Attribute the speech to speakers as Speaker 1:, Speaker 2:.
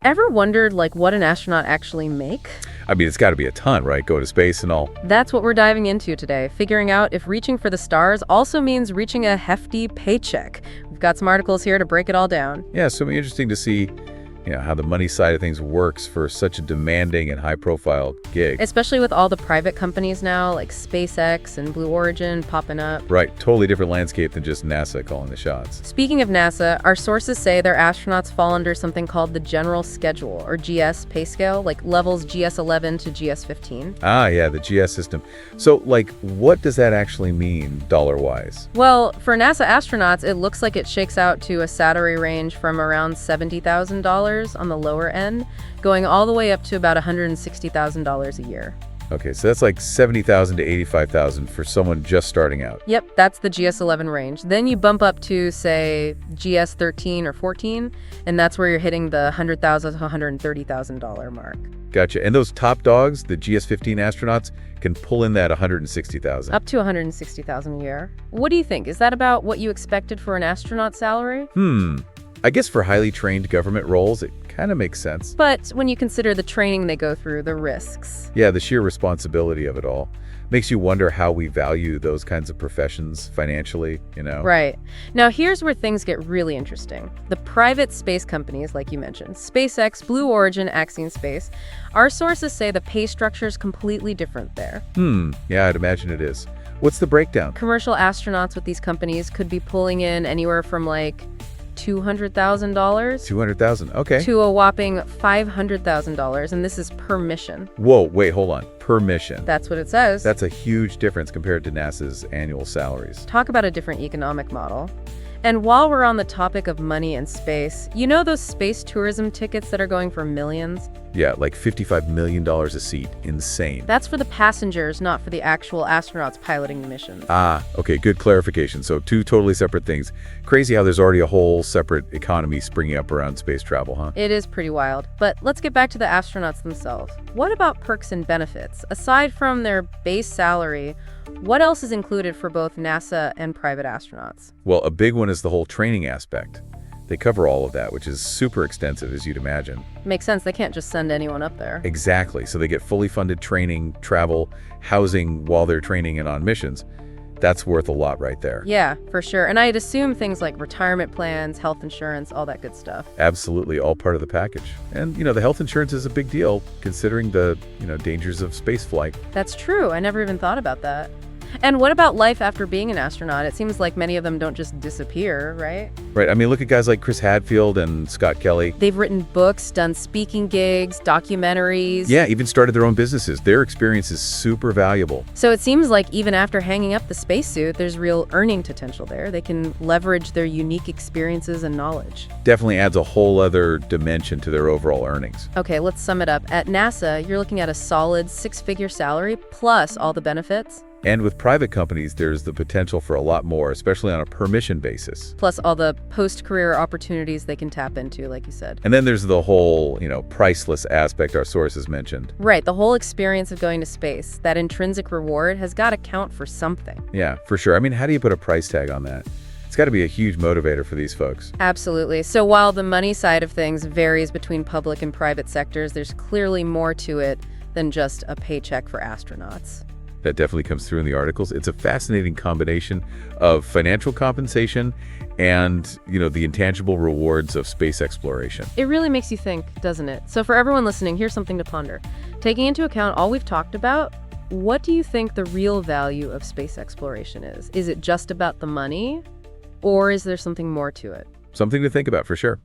Speaker 1: Ever wondered, what an astronaut actually make?
Speaker 2: I mean, it's got to be a ton, right? Go to space and all.
Speaker 1: That's what we're diving into today, figuring out if reaching for the stars also means reaching a hefty paycheck. We've got some articles here to break it all down.
Speaker 2: Yeah, so it'll be interesting to see, how the money side of things works for such a demanding and high-profile gig.
Speaker 1: Especially with all the private companies now, like SpaceX and Blue Origin popping up.
Speaker 2: Right, totally different landscape than just NASA calling the shots.
Speaker 1: Speaking of NASA, our sources say their astronauts fall under something called the General Schedule, or GS pay scale, like levels GS11 to GS15.
Speaker 2: Ah, yeah, the GS system. So, what does that actually mean, dollar-wise?
Speaker 1: Well, for NASA astronauts, it looks like it shakes out to a salary range from around $70,000 on the lower end, going all the way up to about $160,000 a year.
Speaker 2: Okay, so that's like $70,000 to $85,000 for someone just starting out.
Speaker 1: Yep, that's the GS11 range. Then you bump up to, say, GS13 or 14, and that's where you're hitting the $100,000 to $130,000 mark.
Speaker 2: Gotcha. And those top dogs, the GS15 astronauts, can pull in that $160,000.
Speaker 1: Up to $160,000 a year. What do you think? Is that about what you expected for an astronaut salary?
Speaker 2: I guess for highly trained government roles, it kind of makes sense.
Speaker 1: But when you consider the training they go through, the risks.
Speaker 2: Yeah, the sheer responsibility of it all makes you wonder how we value those kinds of professions financially,
Speaker 1: Right. Now, here's where things get really interesting. The private space companies, like you mentioned, SpaceX, Blue Origin, Axiom Space, our sources say the pay structure is completely different there.
Speaker 2: Yeah, I'd imagine it is. What's the breakdown?
Speaker 1: Commercial astronauts with these companies could be pulling in anywhere from $200,000
Speaker 2: $200,000, okay.
Speaker 1: to a whopping $500,000, and this is per mission.
Speaker 2: Whoa, wait, hold on. Per mission.
Speaker 1: That's what it says.
Speaker 2: That's a huge difference compared to NASA's annual salaries.
Speaker 1: Talk about a different economic model. And while we're on the topic of money and space, those space tourism tickets that are going for millions?
Speaker 2: Yeah, like $55 million a seat. Insane.
Speaker 1: That's for the passengers, not for the actual astronauts piloting the missions.
Speaker 2: Ah, okay, good clarification. So two totally separate things. Crazy how there's already a whole separate economy springing up around space travel, huh?
Speaker 1: It is pretty wild. But let's get back to the astronauts themselves. What about perks and benefits? Aside from their base salary, what else is included for both NASA and private astronauts?
Speaker 2: Well, a big one is the whole training aspect. They cover all of that, which is super extensive, as you'd imagine.
Speaker 1: Makes sense. They can't just send anyone up there.
Speaker 2: Exactly. So they get fully funded training, travel, housing while they're training and on missions. That's worth a lot right there.
Speaker 1: Yeah, for sure. And I'd assume things like retirement plans, health insurance, all that good stuff.
Speaker 2: Absolutely, all part of the package. And, the health insurance is a big deal, considering the, dangers of space flight.
Speaker 1: That's true. I never even thought about that. And what about life after being an astronaut? It seems like many of them don't just disappear, right?
Speaker 2: Right. I mean, look at guys like Chris Hadfield and Scott Kelly.
Speaker 1: They've written books, done speaking gigs, documentaries.
Speaker 2: Yeah, even started their own businesses. Their experience is super valuable.
Speaker 1: So it seems like even after hanging up the spacesuit, there's real earning potential there. They can leverage their unique experiences and knowledge.
Speaker 2: Definitely adds a whole other dimension to their overall earnings.
Speaker 1: Okay, let's sum it up. At NASA, you're looking at a solid six-figure salary plus all the benefits.
Speaker 2: And with private companies, there's the potential for a lot more, especially on a per-mission basis.
Speaker 1: Plus all the post-career opportunities they can tap into, like you said.
Speaker 2: And then there's the whole, priceless aspect our sources mentioned.
Speaker 1: Right, the whole experience of going to space, that intrinsic reward has got to count for something.
Speaker 2: Yeah, for sure. I mean, how do you put a price tag on that? It's got to be a huge motivator for these folks.
Speaker 1: Absolutely. So while the money side of things varies between public and private sectors, there's clearly more to it than just a paycheck for astronauts.
Speaker 2: That definitely comes through in the articles. It's a fascinating combination of financial compensation and, the intangible rewards of space exploration.
Speaker 1: It really makes you think, doesn't it? So for everyone listening, here's something to ponder. Taking into account all we've talked about, what do you think the real value of space exploration is? Is it just about the money, or is there something more to it?
Speaker 2: Something to think about for sure.